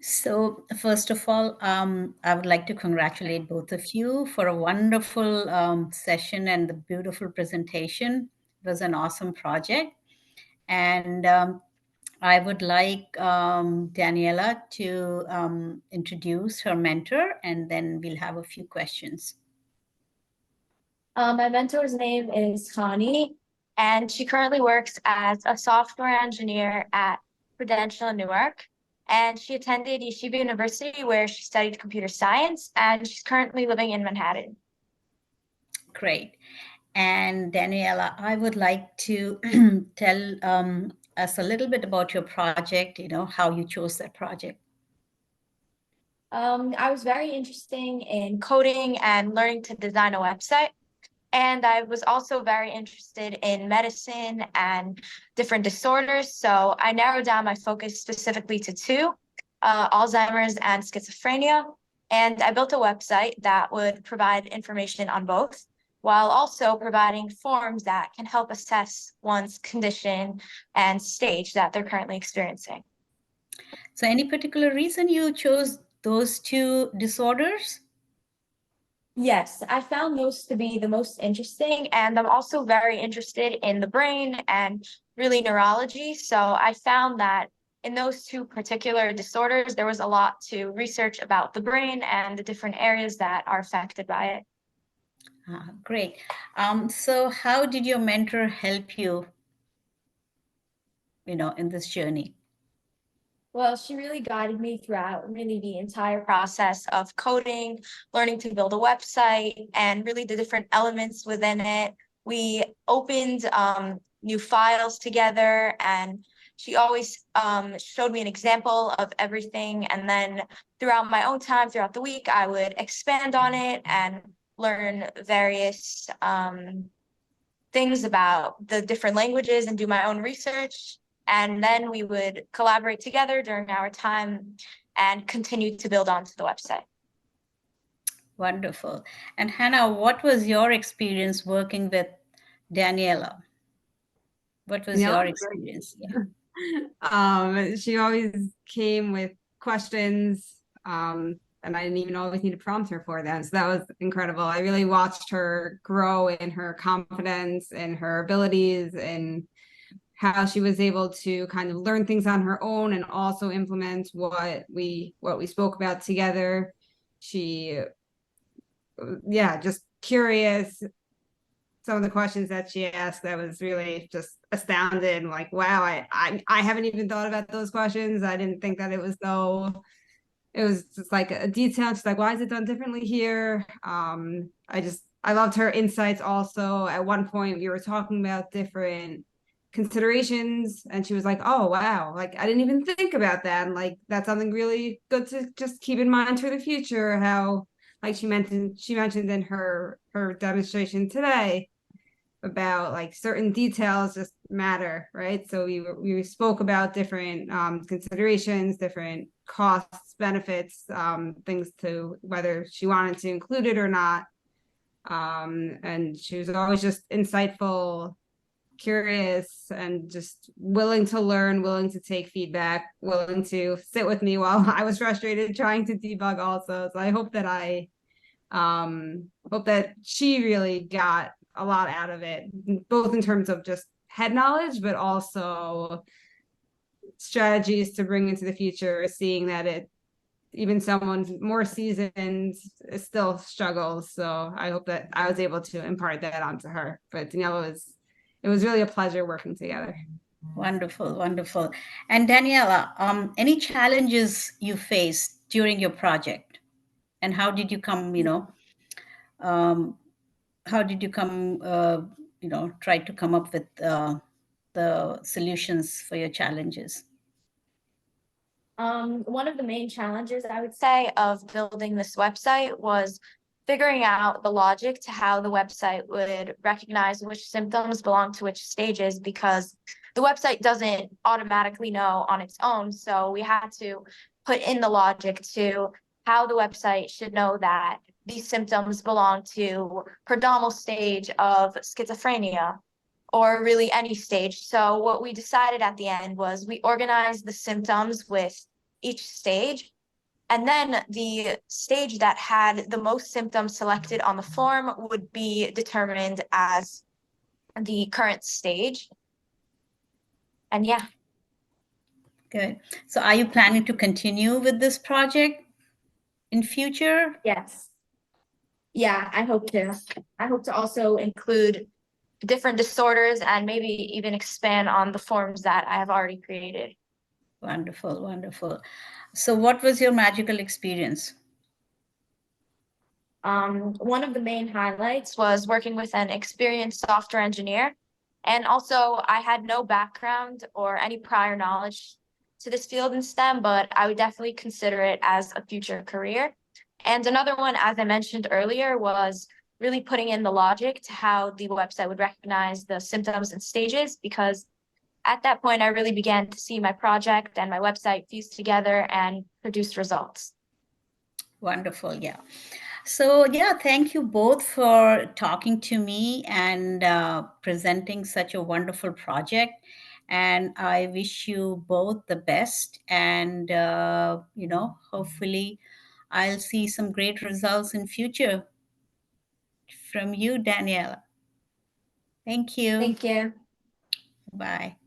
So, first of all, I would like to congratulate both of you for a wonderful session and the beautiful presentation. It was an awesome project. And I would like Daniela to introduce her mentor, and then we'll have a few questions. My mentor's name is Chani, and she currently works as a software engineer at Prudential in Newark. And she attended Yeshiva University where she studied computer science, and she's currently living in Manhattan. Great. And Daniela, I would like to tell us a little bit about your project, how you chose that project. I was very interested in coding and learning to design a website. And I was also very interested in medicine and different disorders. So I narrowed down my focus specifically to two, Alzheimer's and schizophrenia. And I built a website that would provide information on both, while also providing forms that can help assess one's condition and stage that they're currently experiencing. So any particular reason you chose those two disorders? Yes, I found those to be the most interesting, and I'm also very interested in the brain and really neurology. So I found that in those two particular disorders, there was a lot to research about the brain and the different areas that are affected by it. Great. So how did your mentor help you, in this journey? Well, she really guided me throughout really the entire process of coding, learning to build a website, and really the different elements within it. We opened new files together, and she always showed me an example of everything. And then throughout my own time, throughout the week, I would expand on it and learn various things about the different languages and do my own research. And then we would collaborate together during our time and continue to build onto the website. Wonderful. And Hannah, what was your experience working with Daniela? What was your experience? Yeah. She always came with questions, and I didn't even always need to prompt her for them. So that was incredible. I really watched her grow in her confidence and her abilities, and how she was able to kind of learn things on her own and also implement what we spoke about together. She, yeah, just curious. Some of the questions that she asked, I was really just astounded. Like, wow, I haven't even thought about those questions. I didn't think that it was just like a detail. She's like, why is it done differently here? I loved her insights also. At one point we were talking about different considerations, and she was like, oh wow, like I didn't even think about that, and like that's something really good to just keep in mind for the future. How, like she mentioned in her demonstration today about like certain details just matter, right? So we spoke about different considerations, different costs, benefits, things to whether she wanted to include it or not. And she was always just insightful, curious, and just willing to learn, willing to take feedback, willing to sit with me while I was frustrated trying to debug also. So I hope that she really got a lot out of it, both in terms of just head knowledge, but also strategies to bring into the future, seeing that even someone more seasoned still struggles. So I hope that I was able to impart that onto her. But Daniela, it was really a pleasure working together. Wonderful, wonderful. And Daniela, any challenges you faced during your project, and how did you come, try to come up with the solutions for your challenges? One of the main challenges, I would say, of building this website was figuring out the logic to how the website would recognize which symptoms belong to which stages, because the website doesn't automatically know on its own. So we had to put in the logic to how the website should know that these symptoms belong to predominant stage of schizophrenia, or really any stage. So what we decided at the end was we organized the symptoms with each stage, And then the stage that had the most symptoms selected on the form would be determined as the current stage. And yeah. Good. So are you planning to continue with this project in future? Yes. Yeah, I hope to. I hope to also include different disorders and maybe even expand on the forms that I have already created. Wonderful, wonderful. So what was your magical experience? One of the main highlights was working with an experienced software engineer. And also, I had no background or any prior knowledge to this field in STEM, but I would definitely consider it as a future career. And another one, as I mentioned earlier, was really putting in the logic to how the website would recognize the symptoms and stages, because at that point, I really began to see my project and my website fuse together and produce results. Wonderful, yeah. So yeah, thank you both for talking to me and presenting such a wonderful project. And I wish you both the best. And hopefully, I'll see some great results in future from you, Daniela. Thank you. Thank you. Bye.